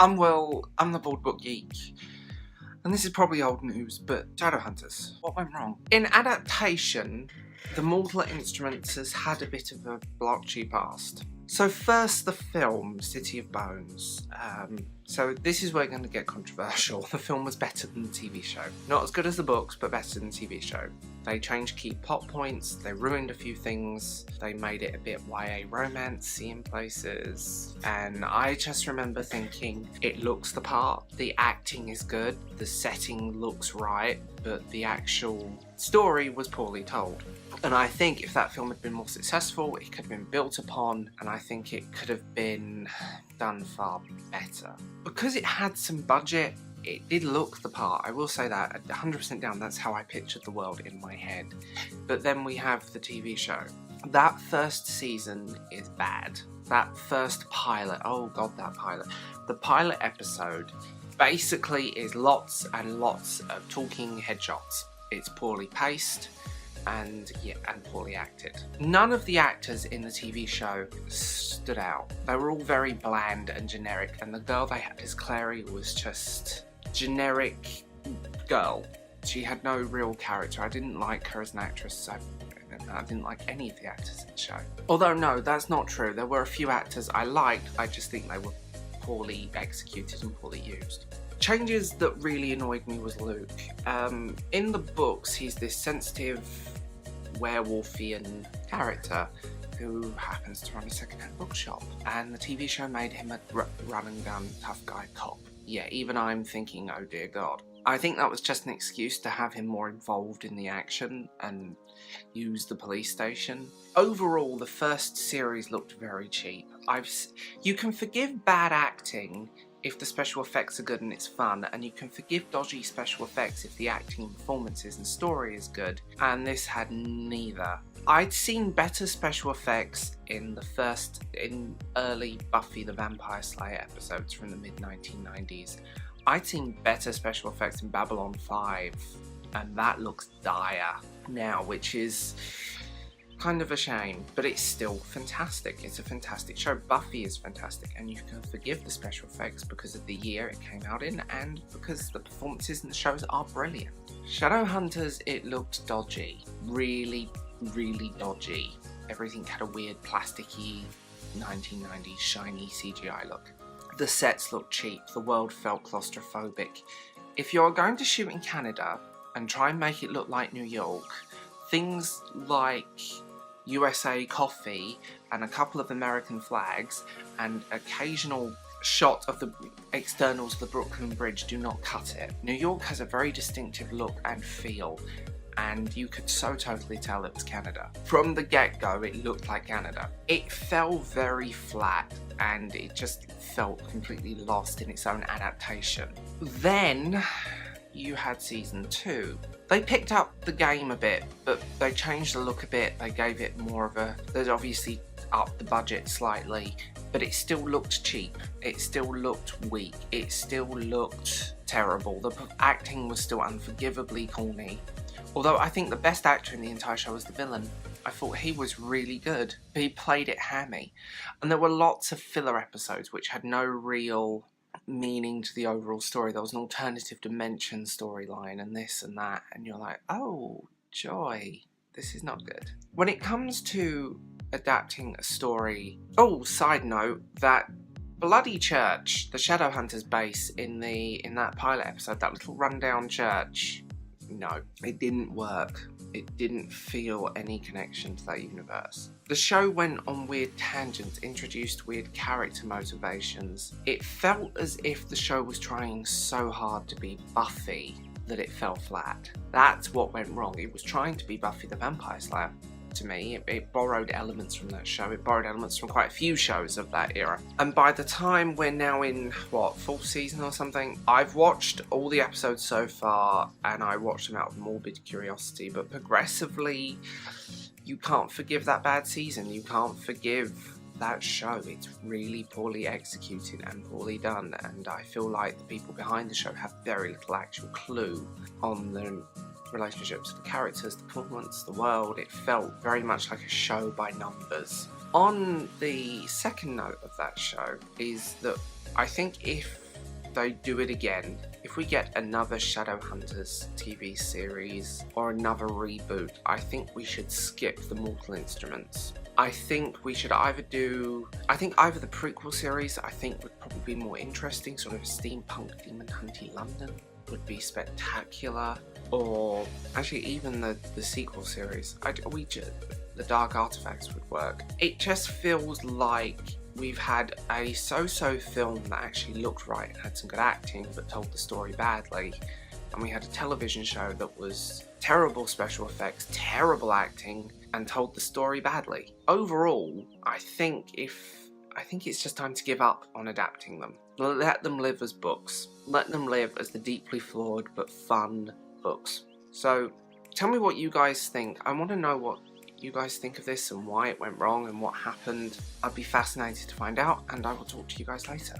I'm Will, I'm the baldbookgeek, and this is probably old news, but Shadowhunters, what went wrong? In adaptation, the Mortal Instruments has had a bit of a blotchy past. So first, the film, City of Bones. So this is where we're going to get controversial. The film was better than the TV show. Not as good as the books, but better than the TV show. They changed key plot points, they ruined a few things, they made it a bit YA romance-y in places, and I just remember thinking, it looks the part, the acting is good, the setting looks right, but the actual story was poorly told. And I think if that film had been more successful, it could have been built upon, and I think it could have been done far better. Because it had some budget, it did look the part, I will say that, 100% down, that's how I pictured the world in my head. But then we have the TV show. That first season is bad. That first pilot, oh god, that pilot. The pilot episode basically is lots and lots of talking headshots. It's poorly paced, and poorly acted. None of the actors in the TV show stood out. They were all very bland and generic, and the girl they had as Clary was just generic girl. She had no real character. I didn't like her as an actress. I didn't like any of the actors in the show. Although no, that's not true. There were a few actors I liked, I just think they were poorly executed and poorly used. Changes that really annoyed me was Luke. In the books, he's this sensitive, werewolfian character who happens to run a second-hand bookshop, and the TV show made him a run-and-gun tough guy cop. Yeah, even I'm thinking, oh dear god. I think that was just an excuse to have him more involved in the action and use the police station. Overall, the first series looked very cheap. You can forgive bad acting if the special effects are good and it's fun, and you can forgive dodgy special effects if the acting and performances and story is good, and this had neither. I'd seen better special effects in early Buffy the Vampire Slayer episodes from the mid-1990s. I'd seen better special effects in Babylon 5, and that looks dire now, which is kind of a shame, but it's still fantastic. It's a fantastic show. Buffy is fantastic, and you can forgive the special effects because of the year it came out in and because the performances in the shows are brilliant. Shadowhunters, it looked dodgy. Really, really dodgy. Everything had a weird plasticky 1990s shiny CGI look. The sets looked cheap. The world felt claustrophobic. If you're going to shoot in Canada and try and make it look like New York, things like USA coffee and a couple of American flags and occasional shot of the externals of the Brooklyn Bridge do not cut it. New York has a very distinctive look and feel, and you could so totally tell it was Canada. From the get-go, it looked like Canada. It fell very flat, and it just felt completely lost in its own adaptation. Then you had season 2. They picked up the game a bit, but they changed the look a bit. They gave it more of a... They'd obviously upped the budget slightly, but it still looked cheap. It still looked weak. It still looked terrible. The acting was still unforgivably corny. Although I think the best actor in the entire show was the villain. I thought he was really good. He played it hammy. And there were lots of filler episodes which had no real meaning to the overall story. There was an alternative dimension storyline and this and that, and you're like, oh joy, this is not good. When it comes to adapting a story, oh, side note, that bloody church, the Shadowhunters base in that pilot episode, that little rundown church, no, it didn't work. It didn't feel any connection to that universe. The show went on weird tangents, introduced weird character motivations. It felt as if the show was trying so hard to be Buffy that it fell flat. That's what went wrong. It was trying to be Buffy the Vampire Slayer. To me, it borrowed elements from that show. It borrowed elements from quite a few shows of that era. And by the time we're now in, what, 4th season or something, I've watched all the episodes so far, and I watched them out of morbid curiosity, but progressively, you can't forgive that bad season. You can't forgive that show. It's really poorly executed and poorly done, and I feel like the people behind the show have very little actual clue on the relationships, the characters, the performance, the world. It felt very much like a show by numbers. On the second note of that show is that I think if they do it again, if we get another Shadowhunters TV series or another reboot, I think we should skip the Mortal Instruments. I think we should either do, either the prequel series I think would probably be more interesting, sort of a steampunk demon hunting London would be spectacular, or actually even the sequel series, the Dark Artifacts would work. It just feels like we've had a so-so film that actually looked right and had some good acting but told the story badly, and we had a television show that was terrible special effects, terrible acting, and told the story badly. Overall, I think it's just time to give up on adapting them. Let them live as books. Let them live as the deeply flawed but fun books. So tell me what you guys think. I want to know what you guys think of this and why it went wrong and what happened. I'd be fascinated to find out, and I will talk to you guys later.